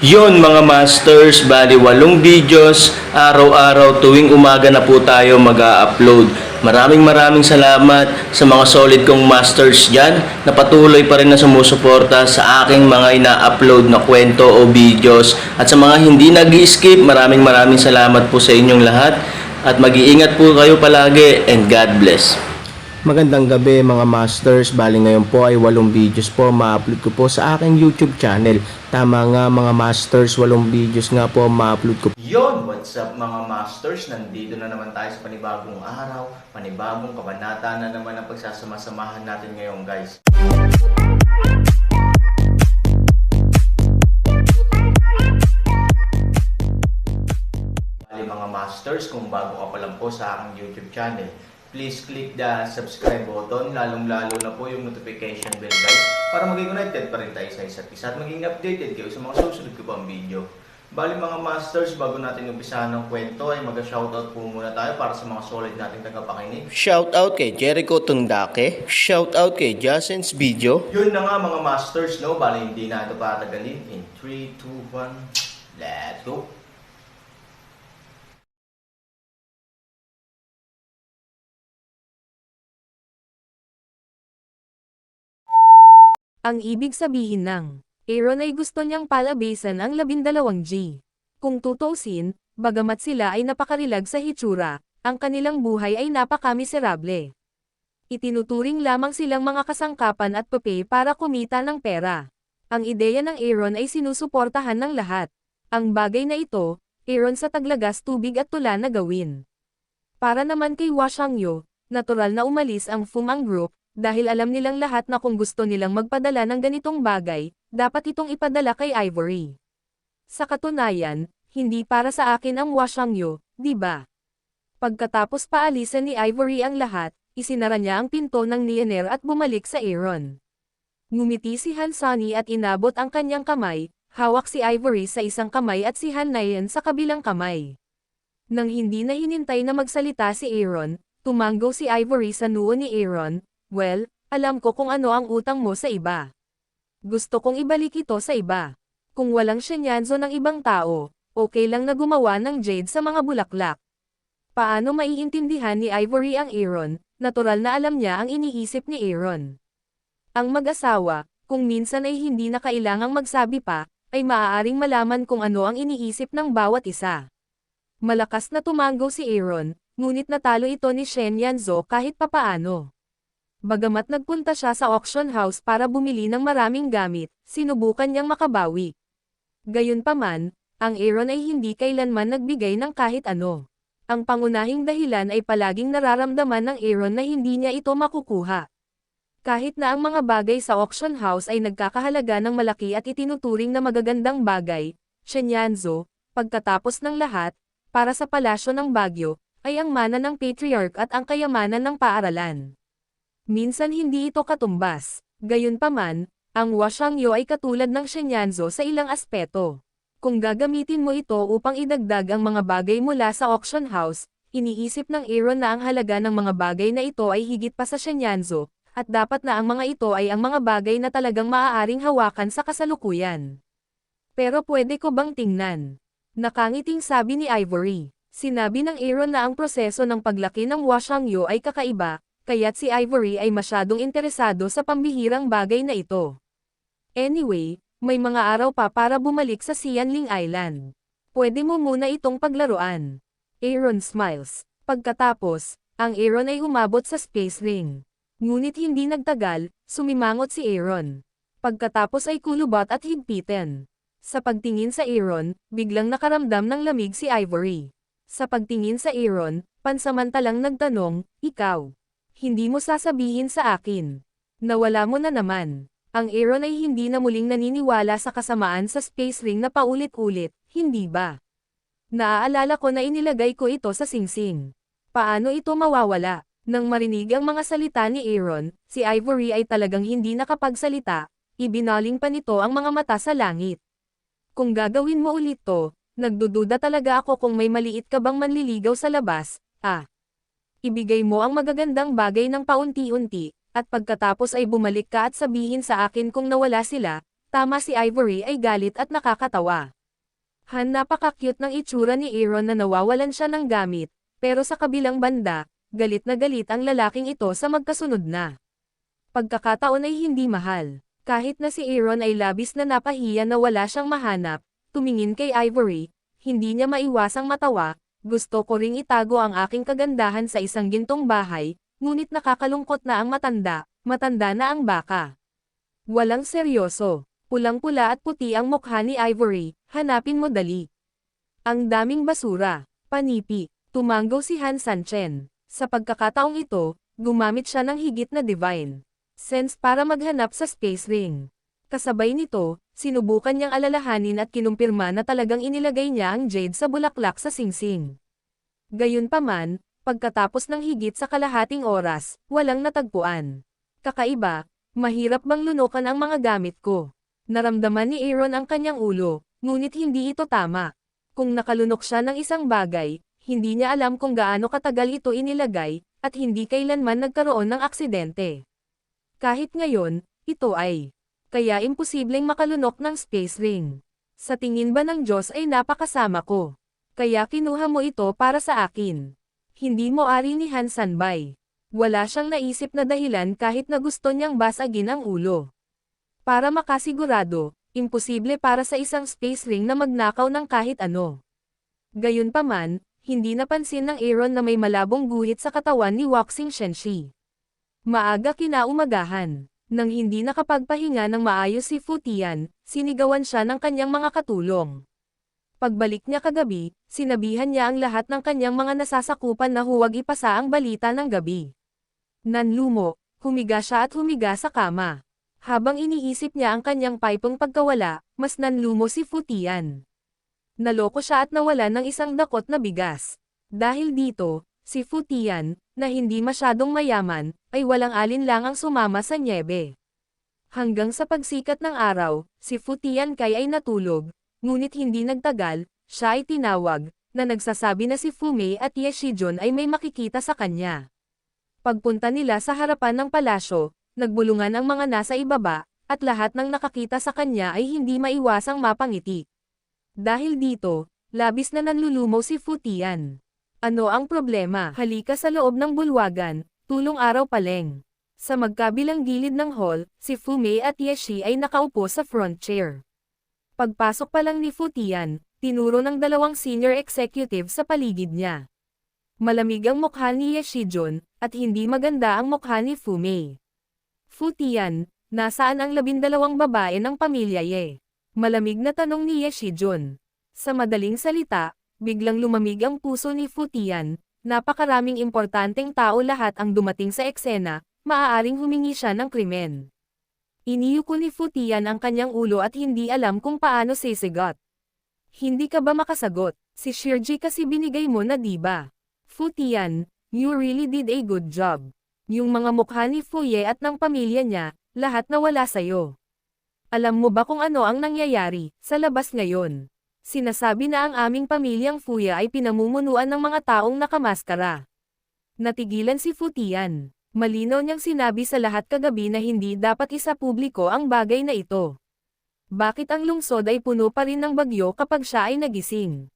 Yon mga masters, bali 8 videos, araw-araw tuwing umaga na po tayo mag-a-upload. Maraming salamat sa mga solid kong masters dyan na patuloy pa rin na sumusuporta sa aking mga ina-upload na kwento o videos. At sa mga hindi nag-skip, maraming salamat po sa inyong lahat. At mag-iingat po kayo palagi and God bless. Magandang gabi mga masters, bali ngayon po ay 8 videos po ma-upload ko po sa aking YouTube channel. Tama nga mga masters, 8 videos nga po ma-upload ko. Yon, what's up mga masters? Nandito na naman tayo sa panibagong araw, panibagong kabanata na naman ang pagsasama-samahan natin ngayon guys. Bali mga masters, kung bago ka pa lang po sa aking YouTube channel, please click the subscribe button, lalong-lalo na po yung notification bell guys, para maging connected pa rin tayo sa isa't isa at maging updated kayo sa mga susunod ko pang video. Bali mga masters, bago natin umpisahan ng kwento ay mag-shoutout po muna tayo para sa mga solid nating tagapakinig. Shoutout kay Jericho Tundake, shoutout kay Jasens Video. Yun na nga mga masters, no? Bali hindi na ito patagalin. In 3, 2, 1, let's go! Ang ibig sabihin ng Aaron ay gusto niyang palabasan ang 12G. Kung tutuusin, bagamat sila ay napakarilag sa hitsura, ang kanilang buhay ay napakamiserable. Itinuturing lamang silang mga kasangkapan at pape para kumita ng pera. Ang ideya ng Aaron ay sinusuportahan ng lahat. Ang bagay na ito, Aaron sa taglagas tubig at tula na gawin. Para naman kay Hwa Xiangyo, natural na umalis ang Fumang Group, dahil alam nilang lahat na kung gusto nilang magpadala ng ganitong bagay, dapat itong ipadala kay Ivory. Sa katunayan, hindi para sa akin ang Hwa Xiangyo, di ba? Pagkatapos paalisan ni Ivory ang lahat, isinara niya ang pinto ng Nyener at bumalik sa Aaron. Ngumiti si Han Sunny at inabot ang kanyang kamay, hawak si Ivory sa isang kamay at si Han Nyen sa kabilang kamay. Nang hindi na hinintay na magsalita si Aaron, tumanggo si Ivory sa noo ni Aaron. Well, alam ko kung ano ang utang mo sa iba. Gusto kong ibalik ito sa iba. Kung walang shenyanzo ng ibang tao, okay lang na gumawa ng jade sa mga bulaklak. Paano maiintindihan ni Ivory ang Aaron? Natural na alam niya ang iniisip ni Aaron. Ang mag-asawa, kung minsan ay hindi na kailangang magsabi pa, ay maaaring malaman kung ano ang iniisip ng bawat isa. Malakas na tumanggo si Aaron, ngunit natalo ito ni Shen Yanzo kahit papaano. Bagamat nagpunta siya sa auction house para bumili ng maraming gamit, sinubukan niyang makabawi. Gayunpaman, ang Aaron ay hindi kailanman nagbigay ng kahit ano. Ang pangunahing dahilan ay palaging nararamdaman ng Aaron na hindi niya ito makukuha. Kahit na ang mga bagay sa auction house ay nagkakahalaga ng malaki at itinuturing na magagandang bagay, Shenyanzo, pagkatapos ng lahat, para sa palasyo ng Baguio, ay ang mana ng patriarch at ang kayamanan ng paaralan. Minsan hindi ito katumbas. Gayunpaman, ang Hwa Xiangyo ay katulad ng Shenyanzo sa ilang aspeto. Kung gagamitin mo ito upang idagdag ang mga bagay mula sa auction house, iniisip ng Aaron na ang halaga ng mga bagay na ito ay higit pa sa Shenyanzo, at dapat na ang mga ito ay ang mga bagay na talagang maaaring hawakan sa kasalukuyan. Pero pwede ko bang tingnan? Nakangiting sabi ni Ivory. Sinabi ng Aaron na ang proseso ng paglaki ng Hwa Xiangyo ay kakaiba, kaya't si Ivory ay masyadong interesado sa pambihirang bagay na ito. Anyway, may mga araw pa para bumalik sa Xianling Island. Pwede mo muna itong paglaruan. Aaron smiles. Pagkatapos, ang Aaron ay umabot sa space ring. Ngunit hindi nagtagal, sumimangot si Aaron. Pagkatapos ay kulubot at higpitan. Sa pagtingin sa Aaron, biglang nakaramdam ng lamig si Ivory. Sa pagtingin sa Aaron, pansamantalang nagtanong, ikaw. Hindi mo sasabihin sa akin. Nawala mo na naman. Ang Aaron ay hindi na muling naniniwala sa kasamaan sa space ring na paulit-ulit, hindi ba? Naaalala ko na inilagay ko ito sa singsing. Paano ito mawawala? Nang marinig ang mga salita ni Aaron, si Ivory ay talagang hindi nakapagsalita, ibinaling pa nito ang mga mata sa langit. Kung gagawin mo ulit to, nagdududa talaga ako kung may maliit ka bang manliligaw sa labas, Ibigay mo ang magagandang bagay ng paunti-unti, at pagkatapos ay bumalik ka at sabihin sa akin kung nawala sila, Tama si Ivory ay galit at nakakatawa. Napaka-cute ng itsura ni Aaron na nawawalan siya ng gamit, pero sa kabilang banda, galit na galit ang lalaking ito sa magkasunod na pagkakataon ay hindi mahal. Kahit na si Aaron ay labis na napahiya na wala siyang mahanap, tumingin kay Ivory, hindi niya maiwasang matawa. Gusto ko ring itago ang aking kagandahan sa isang gintong bahay, ngunit nakakalungkot na ang matanda na ang baka. Walang seryoso. Pulang-pula at puti ang mukha ni Ivory, hanapin mo dali. Ang daming basura. Panipi. Tumanggaw si Han Sanchen. Sa pagkakataong ito, gumamit siya ng higit na divine sense para maghanap sa space ring. Kasabay nito, sinubukan niyang alalahanin at kinumpirma na talagang inilagay niya ang jade sa bulaklak sa singsing. Gayunpaman, pagkatapos ng higit sa kalahating oras, walang natagpuan. Kakaiba, mahirap bang lunukan ang mga gamit ko? Naramdaman ni Aaron ang kanyang ulo, ngunit hindi ito tama. Kung nakalunok siya ng isang bagay, hindi niya alam kung gaano katagal ito inilagay, at hindi kailanman nagkaroon ng aksidente. Kahit ngayon, ito ay kaya imposibleng makalunok ng space ring. Sa tingin ba ng Diyos ay napakasama ko? Kaya kinuha mo ito para sa akin. Hindi mo ari ni Han Sanbay. Wala siyang naisip na dahilan kahit na gusto niyang basagin ang ulo. Para makasigurado, imposible para sa isang space ring na magnakaw ng kahit ano. Gayunpaman, hindi napansin ng Aaron na may malabong guhit sa katawan ni Waxing Shenshi. Maaga kinaumagahan, nang hindi nakapagpahinga ng maayos si Fu Tian, sinigawan siya ng kanyang mga katulong. Pagbalik niya kagabi, sinabihan niya ang lahat ng kanyang mga nasasakupan na huwag ipasa ang balita ng gabi. Nanlumo, humiga siya at humiga sa kama. Habang iniisip niya ang kanyang pipong pagkawala, mas nanlumo si Fu Tian. Naloko siya at nawala ng isang dakot na bigas. Dahil dito, si Fu Tian, na hindi masyadong mayaman, ay walang alinlangang sumama sa nyebe. Hanggang sa pagsikat ng araw, si Fu Tian Kai ay natulog, ngunit hindi nagtagal, siya ay tinawag, na nagsasabi na si Fu Mei at Ye Shijun ay may makikita sa kanya. Pagpunta nila sa harapan ng palasyo, nagbulungan ang mga nasa ibaba, at lahat ng nakakita sa kanya ay hindi maiwasang mapangiti. Dahil dito, labis na nanlulumo si Fu Tian. Ano ang problema? Halika sa loob ng bulwagan, tulong araw paleng. Sa magkabilang gilid ng hall, si Fu Mei at Ye Shi ay nakaupo sa front chair. Pagpasok pa lang ni Fu Tian, tinuro ng dalawang senior executive sa paligid niya. Malamig ang mukha ni Ye Shijun, at hindi maganda ang mukha ni Fu Mei. Fu Tian, nasaan ang 12 babae ng pamilya Ye? Malamig na tanong ni Ye Shijun. Sa madaling salita, biglang lumamig ang puso ni Fu Tian, napakaraming importanteng tao lahat ang dumating sa eksena, maaaring humingi siya ng krimen. Iniyuko ni Fu Tian ang kanyang ulo at hindi alam kung paano sisigot. Hindi ka ba makasagot? Si Shirji kasi binigay mo na diba? Fu Tian, you really did a good job. Yung mga mukha ni Fu Ye at ng pamilya niya, lahat nawala sa'yo. Alam mo ba kung ano ang nangyayari sa labas ngayon? Sinasabi na ang aming pamilyang Fu Ye ay pinamumunuan ng mga taong nakamaskara. Natigilan si Fu Tian. Malinaw niyang sinabi sa lahat kagabi na hindi dapat isapubliko ang bagay na ito. Bakit ang lungsod ay puno pa rin ng bagyo kapag siya ay nagising?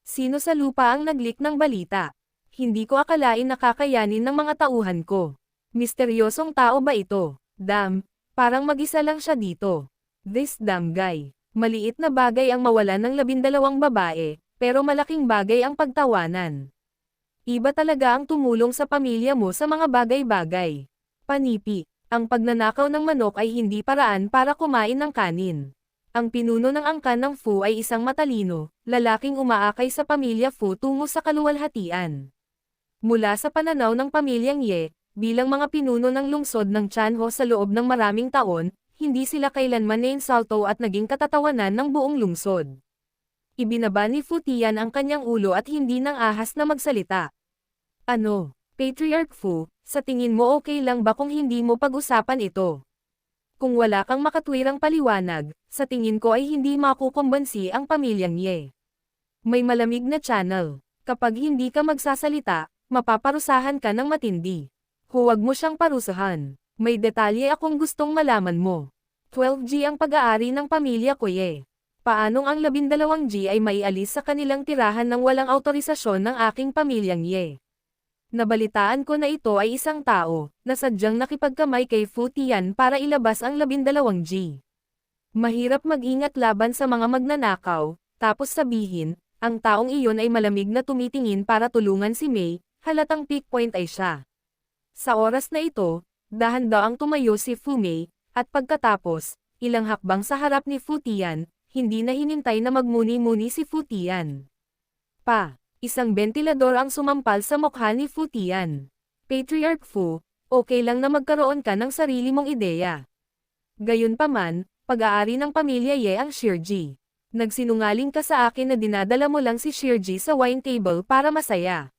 Sino sa lupa ang naglik ng balita? Hindi ko akalain nakakayanin ng mga tauhan ko. Misteryosong tao ba ito? Damn, parang mag-isa lang siya dito. This damn guy. Maliit na bagay ang mawalan ng 12 babae, pero malaking bagay ang pagtawanan. Iba talaga ang tumulong sa pamilya mo sa mga bagay-bagay. Panipi, ang pagnanakaw ng manok ay hindi paraan para kumain ng kanin. Ang pinuno ng angkan ng Fu ay isang matalino, lalaking umaakay sa pamilya Fu tungo sa kaluwalhatian. Mula sa pananaw ng pamilyang Ye, bilang mga pinuno ng lungsod ng Chanho sa loob ng maraming taon, hindi sila kailanman nainsulto at naging katatawanan ng buong lungsod. Ibinaba ni Fu Tian ang kanyang ulo at hindi nang ahas na magsalita. Ano, Patriarch Fu, sa tingin mo okay lang ba kung hindi mo pag-usapan ito? Kung wala kang makatwirang paliwanag, sa tingin ko ay hindi makukumbansi ang pamilyang Ye. May malamig na channel. Kapag hindi ka magsasalita, mapaparusahan ka ng matindi. Huwag mo siyang parusahan. May detalye akong gustong malaman mo. 12G ang pag-aari ng pamilya ko Paanong ang 12G ay maialis sa kanilang tirahan ng walang autorisasyon ng aking pamilyang Nabalitaan ko na ito ay isang tao, na sadyang nakipagkamay kay Fu Tian para ilabas ang 12G. Mahirap mag-ingat laban sa mga magnanakaw, tapos sabihin, ang taong iyon ay malamig na tumitingin para tulungan si Mei, halatang peak point ay siya. Sa oras na ito, dahan-daang tumayo si Fu Mei, at pagkatapos, ilang hakbang sa harap ni Fu Tian, hindi na hinintay na magmuni-muni si Fu Tian. Isang bentilador ang sumampal sa mukha ni Fu Tian. Patriarch Fu, okay lang na magkaroon ka ng sarili mong ideya. Gayunpaman, pag-aari ng pamilya Ye ang Shirji. Nagsinungaling ka sa akin na dinadala mo lang si Shirji sa wine table para masaya.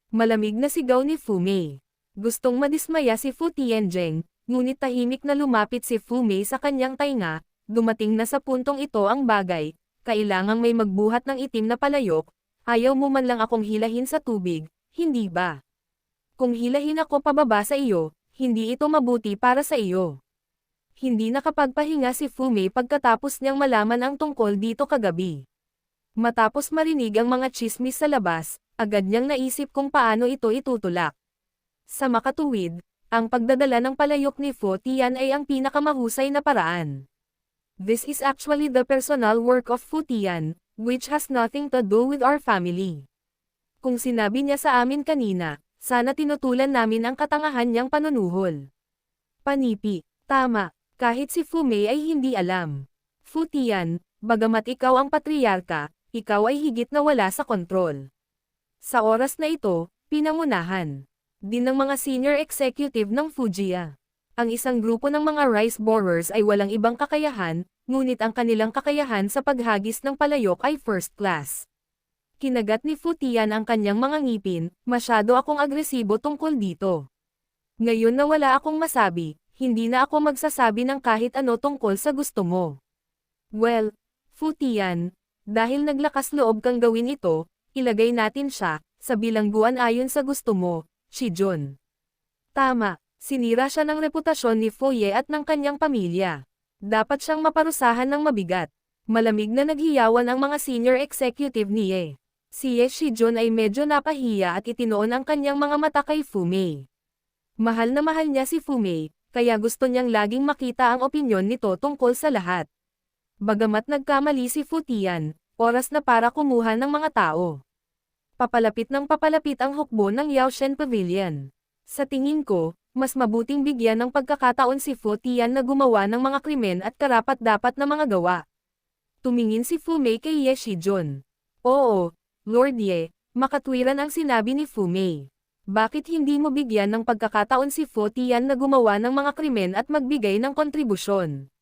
Malamig na sigaw ni Fu Mei. Gustong madismaya si Fu Tianjeng, ngunit tahimik na lumapit si Fu Mei sa kanyang tainga, dumating na sa puntong ito ang bagay, kailangang may magbuhat ng itim na palayok. Ayaw mo man lang akong hilahin sa tubig, hindi ba? Kung hilahin ako pababa sa iyo, hindi ito mabuti para sa iyo. Hindi nakapagpahinga si Fu Mei pagkatapos niyang malaman ang tungkol dito kagabi. Matapos marinig ang mga tsismis sa labas, agad niyang naisip kung paano ito itutulak. Sa makatuwid, ang pagdadala ng palayok ni Fu Tian ay ang pinakamahusay na paraan. This is actually the personal work of Fu Tian, which has nothing to do with our family. Kung sinabi niya sa amin kanina, sana tinutulan namin ang katangahan niyang panunuhol. Panipi, tama, kahit si Fu Mei ay hindi alam. Fu Tian, bagamat ikaw ang patriarka, ikaw ay higit na wala sa kontrol. Sa oras na ito, pinangunahan din ng mga senior executive ng Fujia. Ang isang grupo ng mga rice borers ay walang ibang kakayahan, ngunit ang kanilang kakayahan sa paghagis ng palayok ay first class. Kinagat ni Fu Tian ang kanyang mga ngipin, masyado akong agresibo tungkol dito. Ngayon na wala akong masabi, hindi na ako magsasabi ng kahit ano tungkol sa gusto mo. Well, Fu Tian, dahil naglakas loob kang gawin ito, ilagay natin siya, sa bilangguan ayon sa gusto mo, Shijun. Tama. Sinira siya ng reputasyon ni Fu Ye at ng kanyang pamilya. Dapat siyang maparusahan ng mabigat. Malamig na naghiyawan ang mga senior executive ni Ye. Si Ye Shijun ay medyo napahiya at itinoon ang kanyang mga mata kay Fu Mei. Mahal na mahal niya si Fu Mei, kaya gusto niyang laging makita ang opinyon nito tungkol sa lahat. Bagamat nagkamali si Fu Tian, oras na para kumuha ng mga tao. Papalapit ng papalapit ang hukbo ng Yaoshen Pavilion. Sa tingin ko, mas mabuting bigyan ng pagkakataon si Fu Tian na gumawa ng mga krimen at karapat-dapat na mga gawa. Tumingin si Fu Mei kay Ye Shijun. Oo, Lord Ye, makatwiran ang sinabi ni Fu Mei. Bakit hindi mo bigyan ng pagkakataon si Fu Tian na gumawa ng mga krimen at magbigay ng kontribusyon?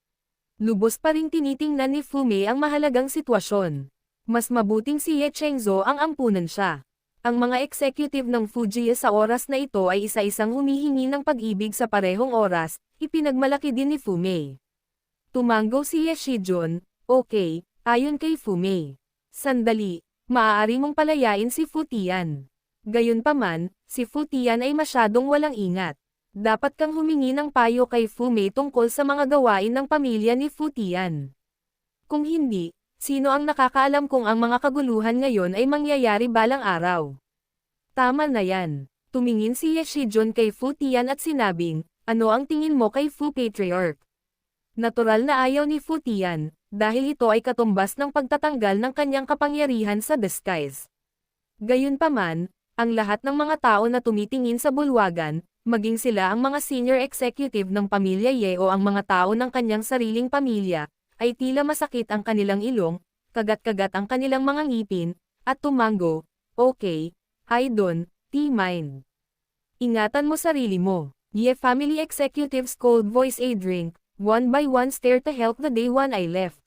Lubos pa ring tinitingnan ni Fu Mei ang mahalagang sitwasyon. Mas mabuting si Ye Chengzhou ang ampunan siya. Ang mga executive ng Fujia sa oras na ito ay isa-isang humihingi ng pag-ibig sa parehong oras, ipinagmalaki din ni Fu Mei. Tumango si Ye Shijun, okay, ayon kay Fu Mei. Sandali, maaari mong palayain si Fu Tian. Gayunpaman, si Fu Tian ay masyadong walang ingat. Dapat kang humingi ng payo kay Fu Mei tungkol sa mga gawain ng pamilya ni Fu Tian. Kung hindi, sino ang nakakaalam kung ang mga kaguluhan ngayon ay mangyayari balang araw? Tama na yan. Tumingin si Ye Shijun kay Fu Tian at sinabing, ano ang tingin mo kay Fu Patriarch? Natural na ayaw ni Fu Tian, dahil ito ay katumbas ng pagtatanggal ng kanyang kapangyarihan sa disguise. Gayunpaman, ang lahat ng mga tao na tumitingin sa bulwagan, maging sila ang mga senior executive ng pamilya Ye o ang mga tao ng kanyang sariling pamilya, ay tila masakit ang kanilang ilong, kagat-kagat ang kanilang mga ngipin, at tumango, okay, I don't mind. Ingatan mo sarili mo. Ye family executives cold voice a drink, one by one stare to help the day one I left.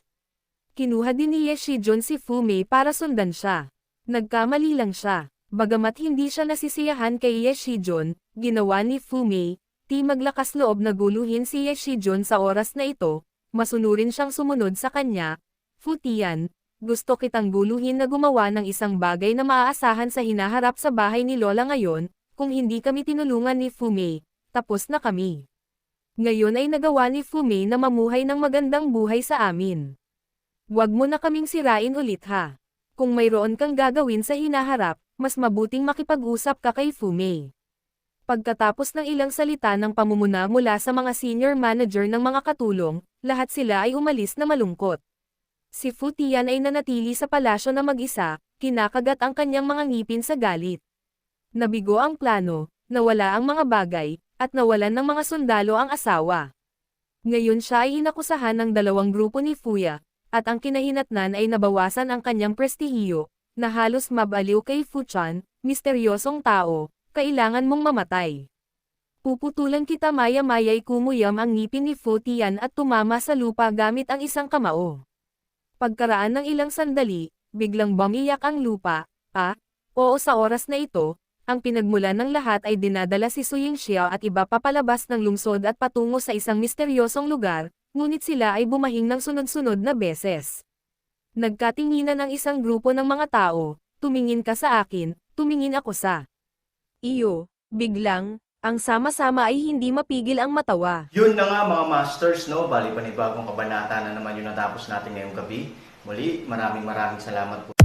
Kinuha din ni Ye Shijun si Fu Mei para sundan siya. Nagkamali lang siya. Bagamat hindi siya nasisiyahan kay Ye Shijun, ginawa ni Fu Mei, maglakas loob na guluhin si Ye Shijun sa oras na ito, masunurin siyang sumunod sa kanya. Fu Tian, gusto kitang guluhin na gumawa ng isang bagay na maaasahan sa hinaharap sa bahay ni Lola ngayon, kung hindi kami tinulungan ni Fu Mei, tapos na kami. Ngayon ay nagawa ni Fumei na mamuhay ng magandang buhay sa amin. Huwag mo na kaming sirain ulit ha. Kung mayroon kang gagawin sa hinaharap, mas mabuting makipag-usap ka kay Fumei. Pagkatapos ng ilang salita ng pamumuna mula sa mga senior manager ng mga katulong, lahat sila ay umalis na malungkot. Si Fu Tian ay nanatili sa palasyo na mag-isa, kinakagat ang kanyang mga ngipin sa galit. Nabigo ang plano, nawala ang mga bagay, at nawalan ng mga sundalo ang asawa. Ngayon siya ay inakusahan ng dalawang grupo ni Fuya, at ang kinahinatnan ay nabawasan ang kanyang prestihiyo, na halos mabaliw kay Fu Chan, misteryosong tao, kailangan mong mamatay. Puputulan kita maya-maya'y kumuyam ang ngipin ni Fu Tian at tumama sa lupa gamit ang isang kamao. Pagkaraan ng ilang sandali, biglang bumiyak ang lupa, oo sa oras na ito, ang pinagmulan ng lahat ay dinadala si Su Yingxiao at iba papalabas ng lungsod at patungo sa isang misteryosong lugar, ngunit sila ay bumahing ng sunod-sunod na beses. Nagkatinginan ang isang grupo ng mga tao, tumingin ka sa akin, tumingin ako sa iyo, biglang, ang sama-sama ay hindi mapigil ang matawa. Yun na nga mga masters, no? Bali panibagong kabanata na naman yung natapos natin ngayong gabi. Muli, maraming salamat po.